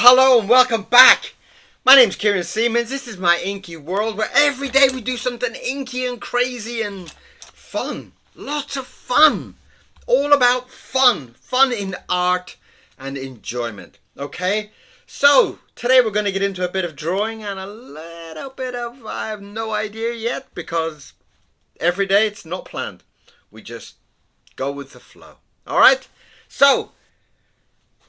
hello and welcome back. My name's Kieran Siemens. This is my inky world where every day we do something inky and crazy and fun. Lots of fun. All about fun. Fun in art and enjoyment. Okay? So, today we're going to get into a bit of drawing and a little bit of, I have no idea yet because every day it's not planned. We just go with the flow. Alright? So,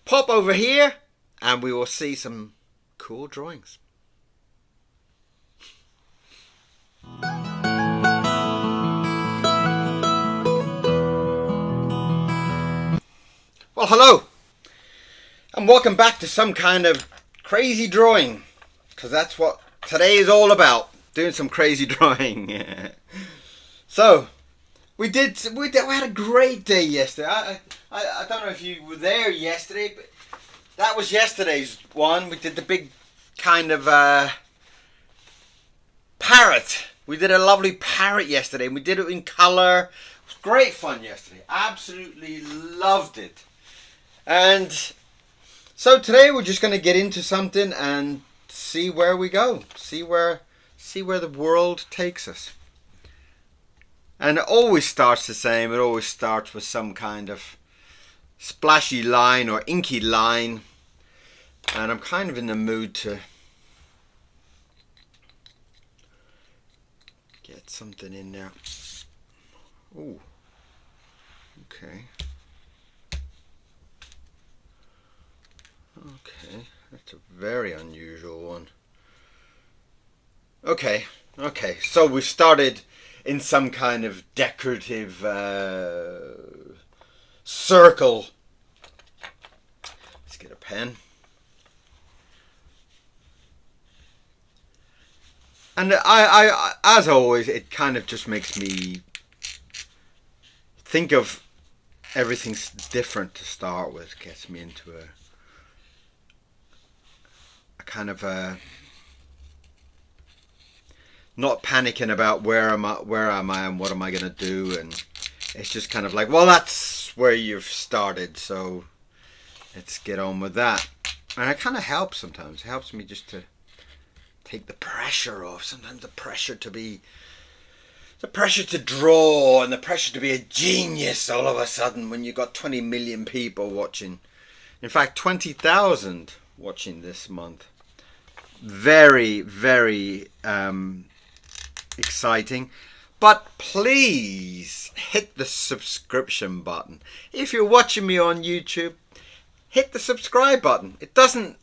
pop over here and we will see some cool drawings. Well, hello and welcome back to some kind of crazy drawing, because that's what today is all about, doing some crazy drawing. So we had a great day yesterday. I don't know if you were there yesterday, but that was yesterday's one. We did the big kind of parrot. We did a lovely parrot yesterday and we did it in colour. It was great fun yesterday. Absolutely loved it. And so today we're just going to get into something and see where we go. See where the world takes us. And it always starts the same. It always starts with some kind of splashy line or inky line, and I'm kind of in the mood to get something in there. Ooh, okay, that's a very unusual one. Okay, so we've started in some kind of decorative circle. Let's get a pen. And I as always, it kind of just makes me think of everything's different to start with. Gets me into a kind of a not panicking about where am I and what am I gonna do, and it's just kind of like, well, that's where you've started, so let's get on with that. And it kind of helps sometimes. It helps me just to take the pressure off. Sometimes the pressure to draw and the pressure to be a genius all of a sudden when you've got 20 million people watching. In fact, 20,000 watching this month. Very, very exciting. But please hit the subscription button. If you're watching me on YouTube, hit the subscribe button. It doesn't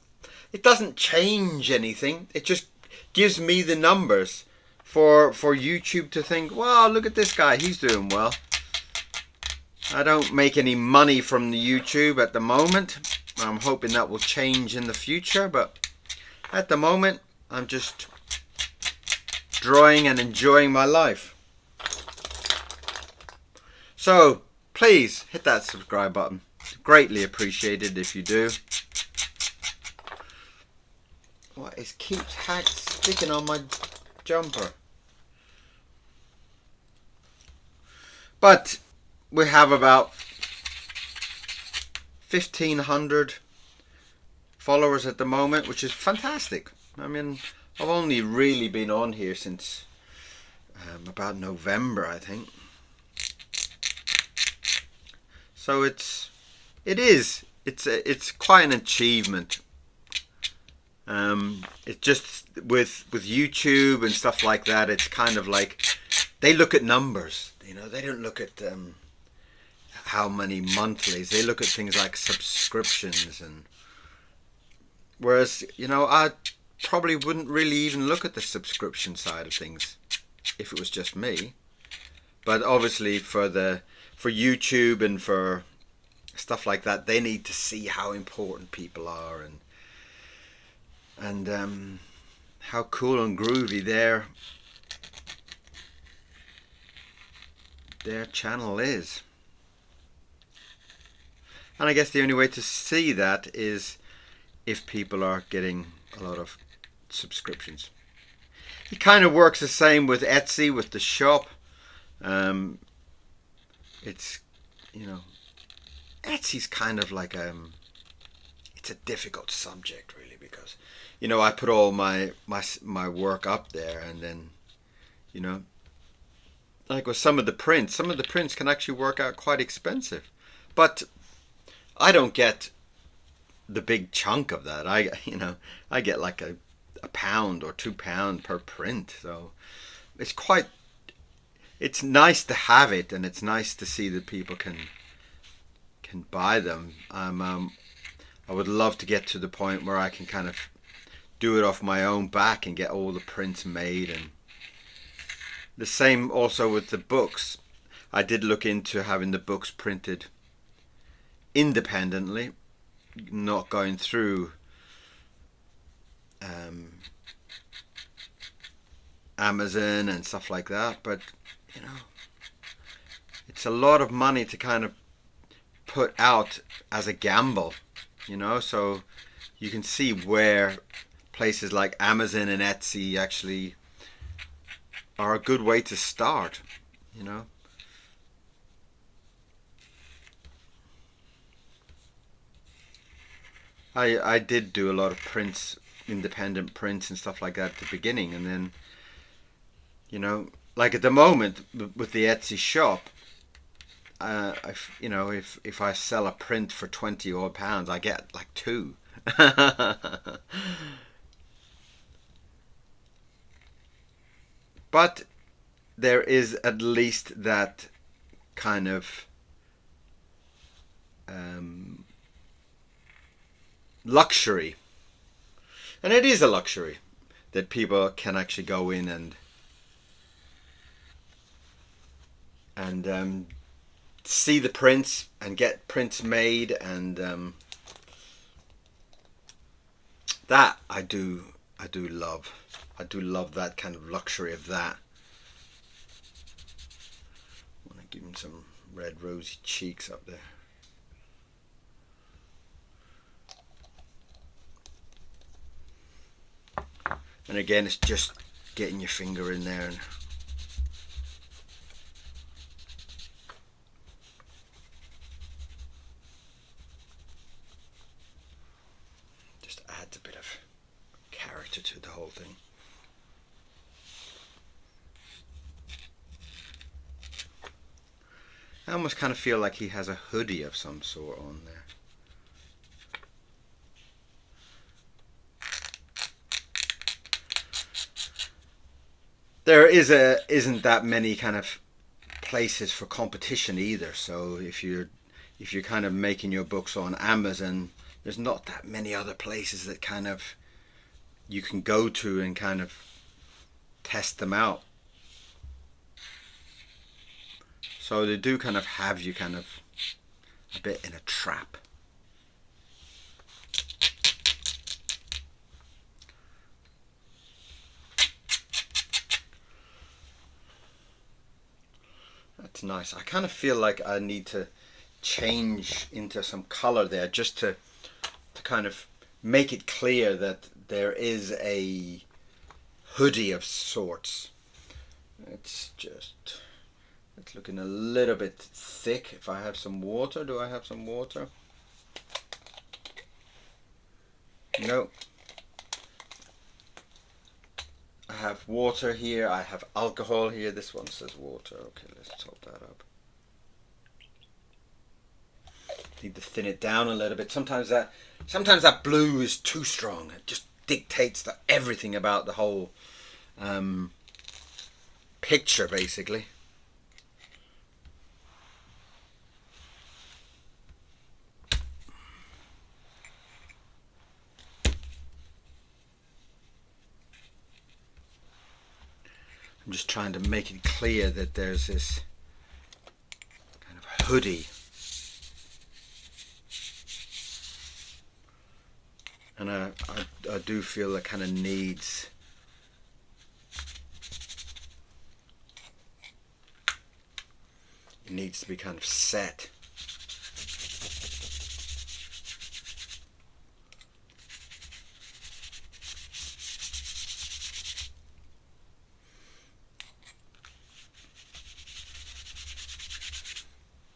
change anything. It just gives me the numbers for YouTube to think, well, look at this guy, he's doing well. I don't make any money from the YouTube at the moment. I'm hoping that will change in the future, but at the moment I'm just drawing and enjoying my life. So please hit that subscribe button. Greatly appreciated if you do. What, it keeps sticking on my jumper. But we have about 1,500 followers at the moment, which is fantastic. I mean, I've only really been on here since about November, I think. So it's quite an achievement. It just with YouTube and stuff like that, it's kind of like they look at numbers. You know, they don't look at how many monthlies. They look at things like subscriptions, and whereas, you know, I probably wouldn't really even look at the subscription side of things if it was just me. But obviously for YouTube and for stuff like that, they need to see how important people are and how cool and groovy their channel is. And I guess the only way to see that is if people are getting a lot of subscriptions. It kind of works the same with Etsy, with the shop. It's, you know, Etsy's kind of like it's a difficult subject really, because I put all my work up there, and then you know like with some of the prints can actually work out quite expensive, but I don't get the big chunk of that. I get like a pound or £2 per print, so it's quite it's nice to have it, and it's nice to see that people can buy them. I would love to get to the point where I can kind of do it off my own back and get all the prints made. And the same also with the books. I did look into having the books printed independently, not going through Amazon and stuff like that. But it's a lot of money to kind of put out as a gamble, so you can see where places like Amazon and Etsy actually are a good way to start. I did do a lot of prints, independent prints and stuff like that at the beginning, and then like at the moment with the Etsy shop, if I sell a print for 20 odd pounds, I get like two. But there is at least that kind of luxury, and it is a luxury that people can actually go in and see the prints and get prints made, and that I do love. I do love that kind of luxury of that. I want to give him some red rosy cheeks up there. And again, it's just getting your finger in there and just adds a bit of character to the whole thing. I almost kind of feel like he has a hoodie of some sort on there. There isn't that many kind of places for competition either. So if you're kind of making your books on Amazon, there's not that many other places that kind of you can go to and kind of test them out. So they do kind of have you kind of a bit in a trap. That's nice. I kind of feel like I need to change into some color there, just to kind of make it clear that there is a hoodie of sorts. It's looking a little bit thick. If I have some water, do I have some water? No. I have water here, I have alcohol here. This one says water. Okay, let's top that up. Need to thin it down a little bit. Sometimes that blue is too strong. It just dictates everything about the whole picture, basically. I'm just trying to make it clear that there's this kind of hoodie. And I do feel it kind of needs to be kind of set.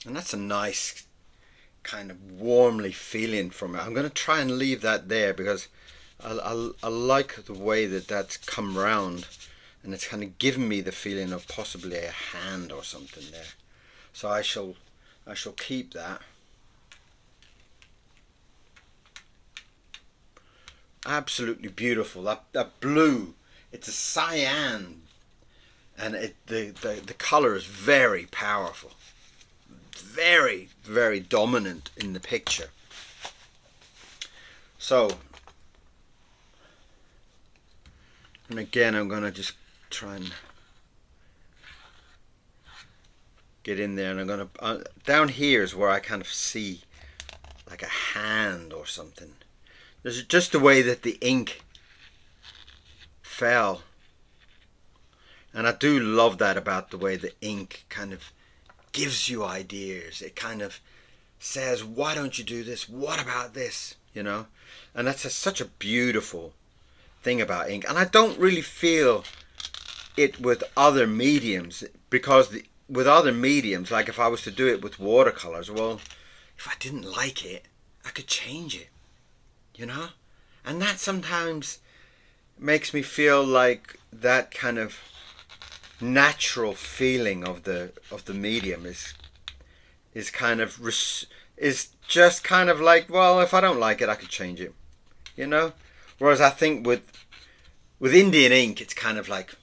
And that's a nice kind of warmly feeling from it. I'm going to try and leave that there because I like the way that that's come round, and it's kind of given me the feeling of possibly a hand or something there. So I shall keep that. Absolutely beautiful. That blue, it's a cyan, and the color is very powerful, very, very dominant in the picture. So, and again, I'm gonna just try and get in there, and I'm gonna down here is where I kind of see like a hand or something. There's just the way that the ink fell, and I do love that about the way the ink kind of gives you ideas. It kind of says, why don't you do this? What about this? You know, and that's such a beautiful thing about ink. And I don't really feel it with other mediums, because with other mediums, like if I was to do it with watercolors, well, if I didn't like it, I could change it, you know? And that sometimes makes me feel like that kind of natural feeling of the medium is kind of is just kind of like, well, if I don't like it, I could change it, you know? Whereas I think with Indian ink, it's kind of like,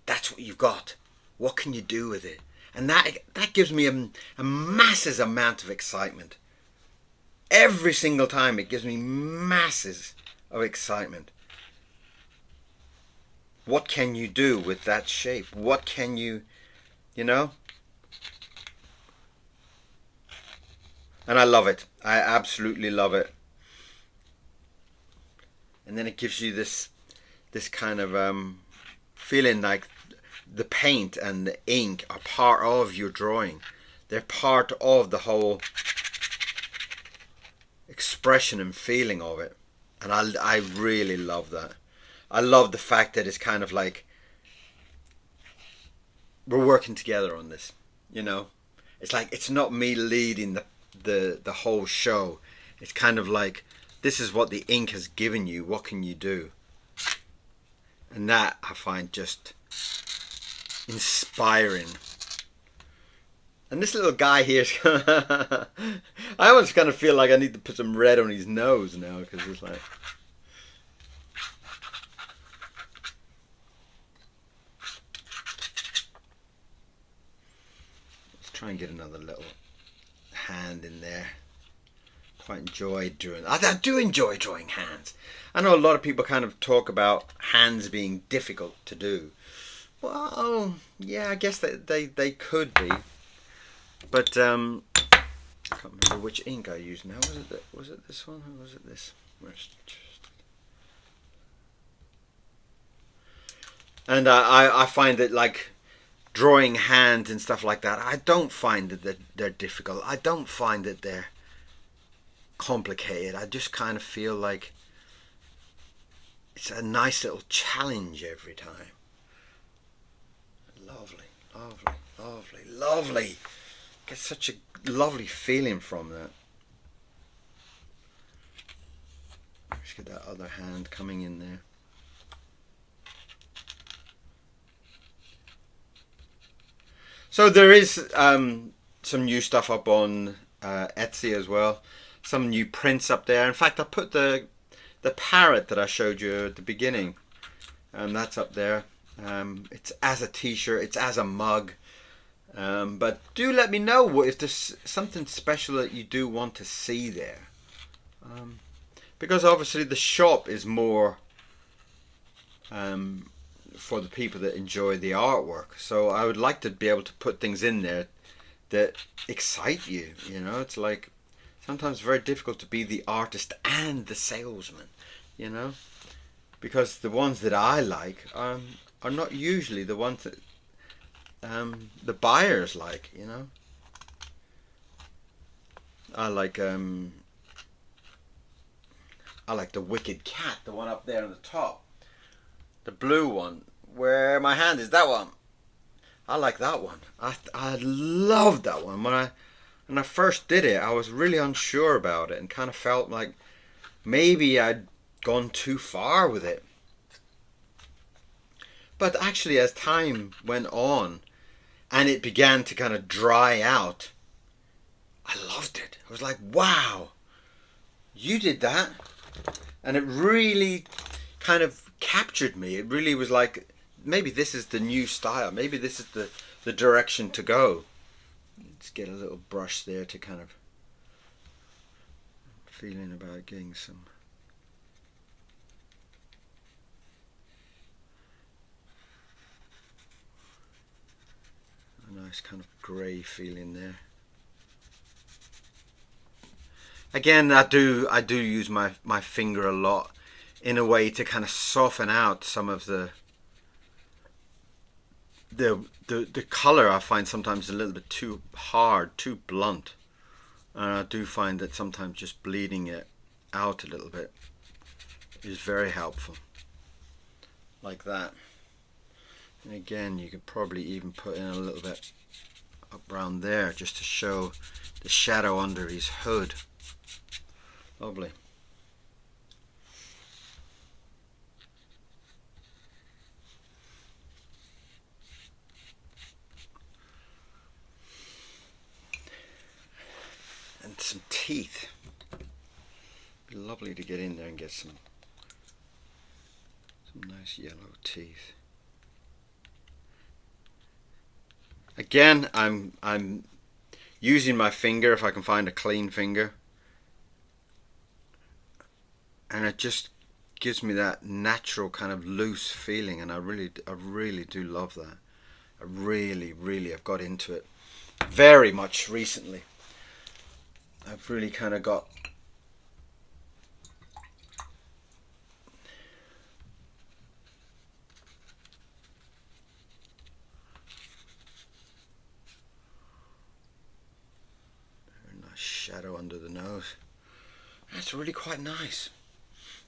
that's what you've got. What can you do with it? And that gives me a massive amount of excitement. Every single time it gives me masses of excitement. What can you do with that shape? What can you know? And I love it. I absolutely love it. And then it gives you this kind of feeling like the paint and the ink are part of your drawing. They're part of the whole expression and feeling of it. And I really love that. I love the fact that it's kind of like we're working together on this, you know. It's like it's not me leading the whole show. It's kind of like, this is what the ink has given you. What can you do? And that I find just inspiring. And this little guy here, I almost kind of feel like I need to put some red on his nose now, because it's like, let's try and get another little hand in there. Quite enjoyed drawing. I do enjoy drawing hands. I know a lot of people kind of talk about hands being difficult to do. Well, yeah, I guess that they could be. But I can't remember which ink I used now. Was it this one or was it this? And I find that, like, drawing hands and stuff like that, I don't find that they're difficult. I don't find that they're complicated. I just kind of feel like it's a nice little challenge every time. Lovely, lovely, lovely, lovely. Get such a lovely feeling from that. Let's get that other hand coming in there. So there is some new stuff up on Etsy as well. Some new prints up there. In fact, I put the parrot that I showed you at the beginning. That's up there. It's as a t-shirt. It's as a mug. But do let me know if there's something special that you do want to see there. Because obviously the shop is more for the people that enjoy the artwork. So I would like to be able to put things in there that excite you. You know, it's like sometimes very difficult to be the artist and the salesman, you know, because the ones that I like are not usually the ones that the buyers like, you know. I like the Wicked Cat, the one up there on the top, the blue one, where my hand is, that one. I like that one. I love that one. when I first did it, I was really unsure about it and kind of felt like maybe I'd gone too far with it. But actually, as time went on and it began to kind of dry out, I loved it. I was like, wow, you did that. And it really kind of captured me. It really was like, maybe this is the new style. Maybe this is the direction to go. Let's get a little brush there to kind of feeling about getting some a nice kind of grey feeling there. Again, I do use my finger a lot in a way to kind of soften out some of the color. I find sometimes a little bit too hard, too blunt. And I do find that sometimes just bleeding it out a little bit is very helpful. Like that. And again, you could probably even put in a little bit up around there just to show the shadow under his hood. Lovely. And some teeth. Be lovely to get in there and get some nice yellow teeth. Again, I'm using my finger if I can find a clean finger. And it just gives me that natural kind of loose feeling, and I really do love that. I really have got into it very much recently. I've really kind of got very nice shadow under the nose. That's really quite nice.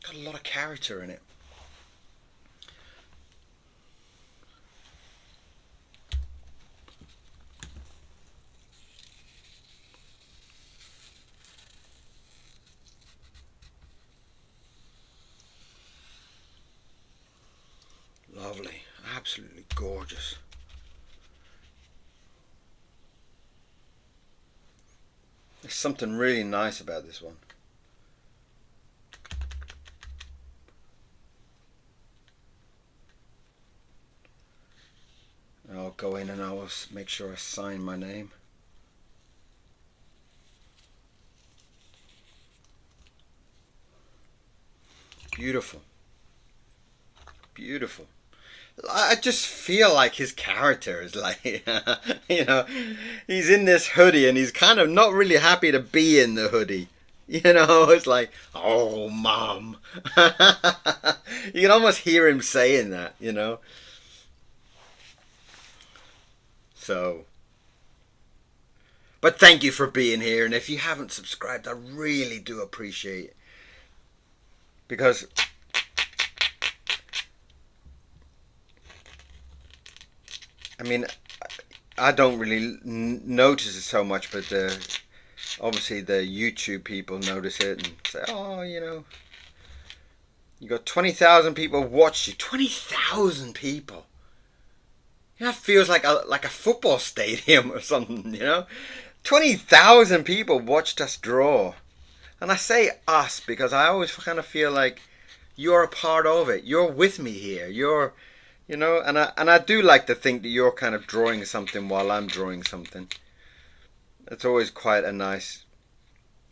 Got a lot of character in it. Lovely, absolutely gorgeous. There's something really nice about this one. I'll go in and I will make sure I sign my name. Beautiful. Beautiful. I just feel like his character is like, you know, he's in this hoodie and he's kind of not really happy to be in the hoodie. You know, it's like, oh, mom. You can almost hear him saying that, you know. So, but thank you for being here. And if you haven't subscribed, I really do appreciate it. Because I mean, I don't really notice it so much, but obviously the YouTube people notice it and say, oh, you know, you got 20,000 people watch you. 20,000 people. That feels like a football stadium or something, you know. 20,000 people watched us draw. And I say us because I always kind of feel like you're a part of it. You're with me here. You're, you know, and I do like to think that you're kind of drawing something while I'm drawing something. It's always quite a nice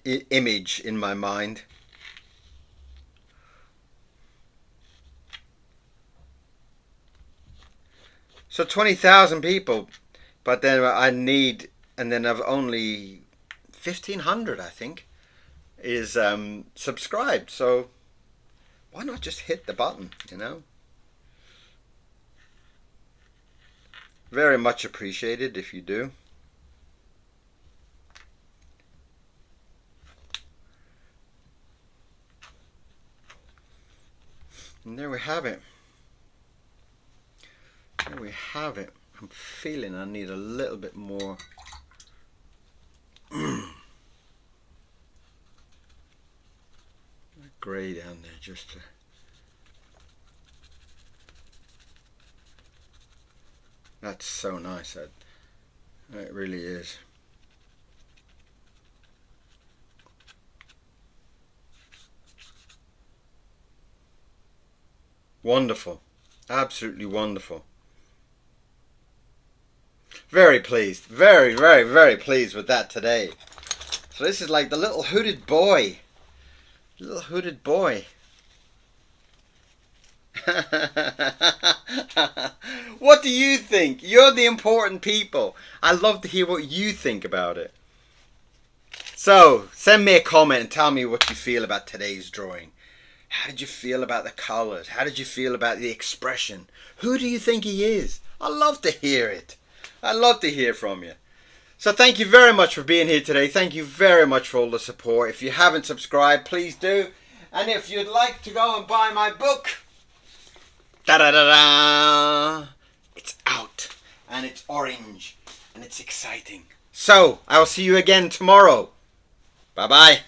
image in my mind. So 20,000 people, but then I need, and then I've only 1,500, I think, is subscribed. So why not just hit the button, you know? Very much appreciated if you do. And there we have it. There we have it. I'm feeling I need a little bit more. grey down there just to... That's so nice. It really is. Wonderful. Absolutely wonderful. Very pleased. Very, very, very pleased with that today. So this is like the little hooded boy. Little hooded boy. What do you think? You're the important people. I'd love to hear what you think about it. So, send me a comment and tell me what you feel about today's drawing. How did you feel about the colours? How did you feel about the expression? Who do you think he is? I'd love to hear it. I'd love to hear from you. So thank you very much for being here today. Thank you very much for all the support. If you haven't subscribed, please do. And if you'd like to go and buy my book, da-da-da-da, it's out. And it's orange. And it's exciting. So, I will see you again tomorrow. Bye-bye.